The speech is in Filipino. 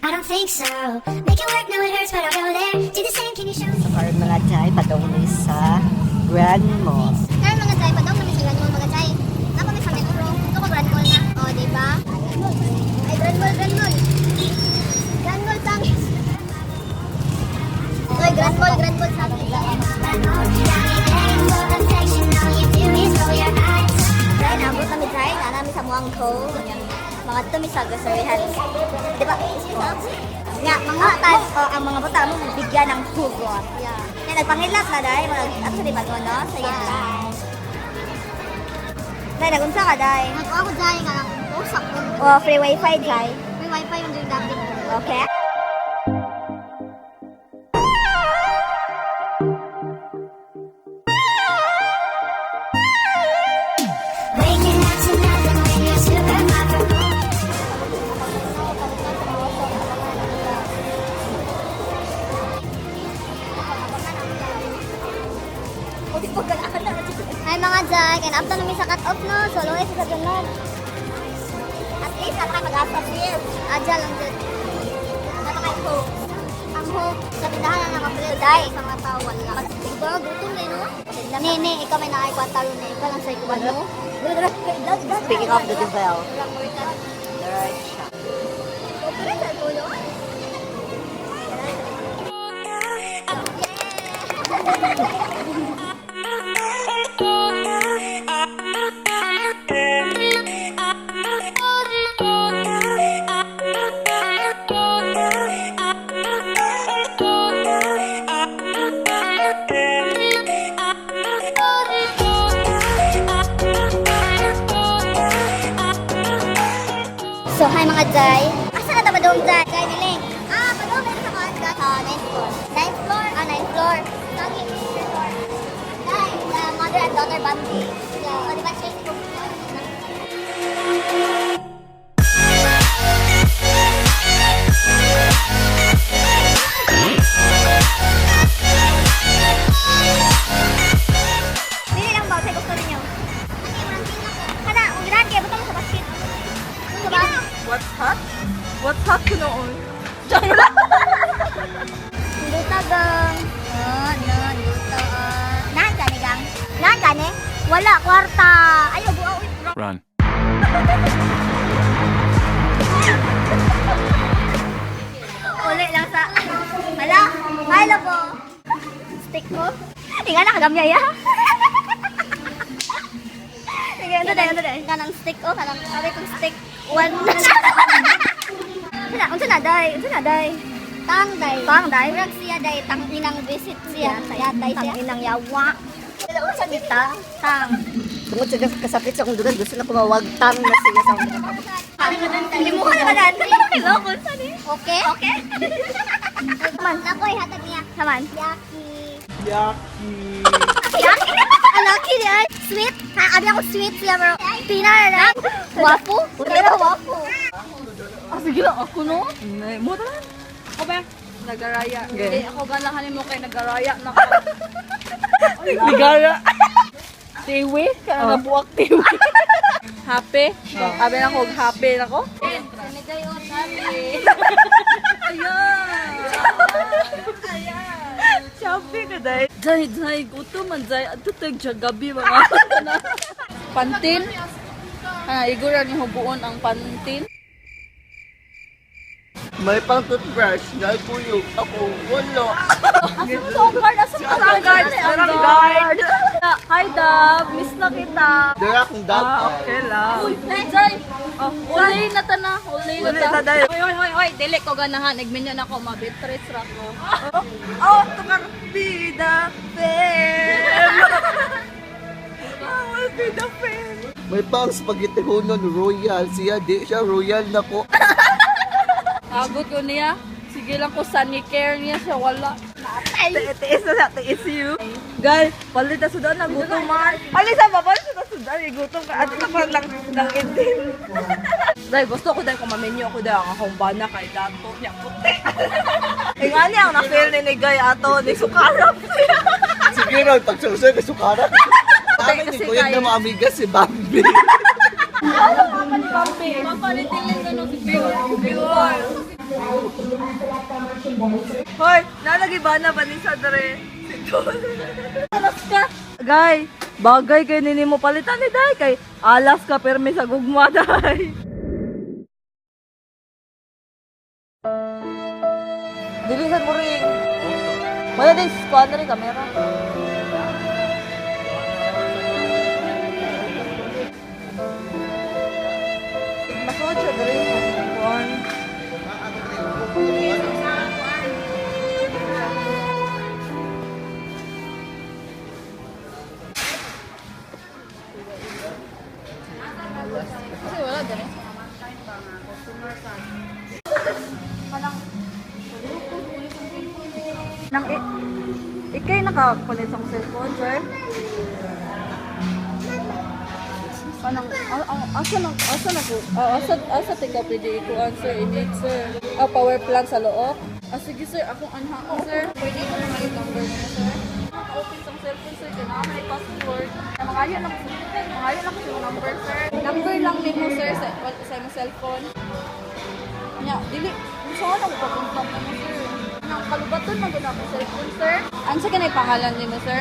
I don't think so. Make it work, no it hurts, but I'll go there. Do the same, can you show me? So karon mga Jai, padong mi sa Grand Mall. Karon mga Jai, padong namin sa Grand Mall mga Jai. Napa may sa metro. Ito ko Grand Mall na. O, di ba? Ay, Grand Mall, Grand Mall. Grand Mall sang. Oy, Grand Mall sang. Jai, nabot namin Jai. Nanami sa Muangko. Mga tumi sa gasorihan. Di ba? Nga, mga ang mga bata mo bigyan ng hugot. Yeah. Kaya nagpangilap na dahil, actually bago no? Sige lang. Dahil nagunsa ka dahil. Ako dahil nga lang, usak ko. O, free wifi dahil. Free wifi yung doon dati. Okay. Waking up to nothing when you're super powerful. Ay mga Jai, kaya naabtan namin sa cut-off no. So, luwi sa ganun. At least, napakay mag-asap here. Adya lang dyan. Napakay hope. Ang hope, sa tindahan na nakapalil. Dahil sa mga tao, wala. Siguro, gutom na no? Nini, ikaw may nakaikwata rin na. Ikaw lang sa ikuban mo. Speaking of the Duvel, the right shop. Okay, sa tulo. So, hi mga Jai. Asa na ta padong Jai? Jai niling. Padong na sa mga Jai. 9th floor. 9th floor? 9th floor. Tangi. Jai, mother and daughter Bambi. Yeah. O, di ba siya? Dili lang ba? Sa'yo gusto ninyo? Kada, ang ginahan kayo. Butang mo sa basket. Ano ba? What's hot? What's hot ko noon? Luta gang. No, luta. Nahan ka ni gang? Nahan ka ni? Wala, kwarta. Ayaw, buaw. Run. Uli lang sa... Hala, Milo po. Stick ko. Ika na, kagamya ya. Sige, ito dahil. Kanang stick ko, kanang sabi kong stick. One. Unsa na, day? Tang, day. Urag siya, day. Tang inang visit siya. Sayatay siya. Tang inang yawa. Unsa ni tang? Tang. Tungod sa kasapit sa akong dugan, gusto na kumawagtang na siya sa mga. Hindi mo ka naman natin. Okay? Okay. Saman, nakoy, hatag niya. Saman. Yaki. Yaki? Laki niya. Sweet. Ha, abi ako sweet siya, bro. Pinar na. Wapo? Pero wapo. Sige lang ako no. Mo ta. Ako ba? Nagaraya. Hindi ako ganahan mo kay nagaraya na ko. Nagara. Tiwi, kana nabuak tiwi. Happy? Abi na ko happy na ko. Sanigayon kami. Ayan. Sabi ka dahil. Dahil, gutom man dahil. Ato tag gabi mga. Pantin. Igura ni hubuon ang pantin. May pang toothbrush, dahil puyog ako, wala. Ang guard, ang guard. Hi, Dab. Miss na kita. Dara akong dapat. Okay lang. Jai. Ulay na ta na. Ulay na ta. Hoy. Dili ko ganahan. Nagminyo na ko. Mabitres ra ko. Oh, tukang bida. Fem. Oh, bida fem. May pang spaghetti hunon, royal. Siya, di siya royal na ko. Agot ko niya. Sige lang ko sunny care niya siya. Wala. Tiis na sa tiis you. Guys, palit na sudan na gutom man. Palit sa baba na sudan. Gutom ka. At naman lang itin. Dahil gusto ko dahil kung mamenyo ko dahil ang akong bana kay dato niya puti. Eh nga niya ang na-feel ni Guy ato ni Sukarap. Sige ron, pag susunod, sukarat. Amin ni Kuya na mga amiga si Bambi. Ano nga pa ni Bambi? Papalitin lang na si Biwar. Hoy, nalagi ba na Vanessa dere? Alas ka. Gay, bagay kay nini mo palitan ni Day kay alas ka permi sa gugma Day. Dilisan mo rin. Wala din squad na rin kamera. Masod siya dere. One. Kasi wala din eh. Nang ikay nakakulit sa cellphone, sir? Kanang asa take up di ko answer init, sir. Power plant sa loob. Sige sir, akong anha sir. Pwede ko na yung number mo, sir. Open sa cellphone, sir. Kailangan may password. Mangayon lang yung number, sir. Number lang nimo, sir, sa imong cellphone. Nya, dili. Saan ako papunta mo, sir? Nang kalubaton man gud ako cellphone, sir. Ano sa kanay pangalan nimo, sir?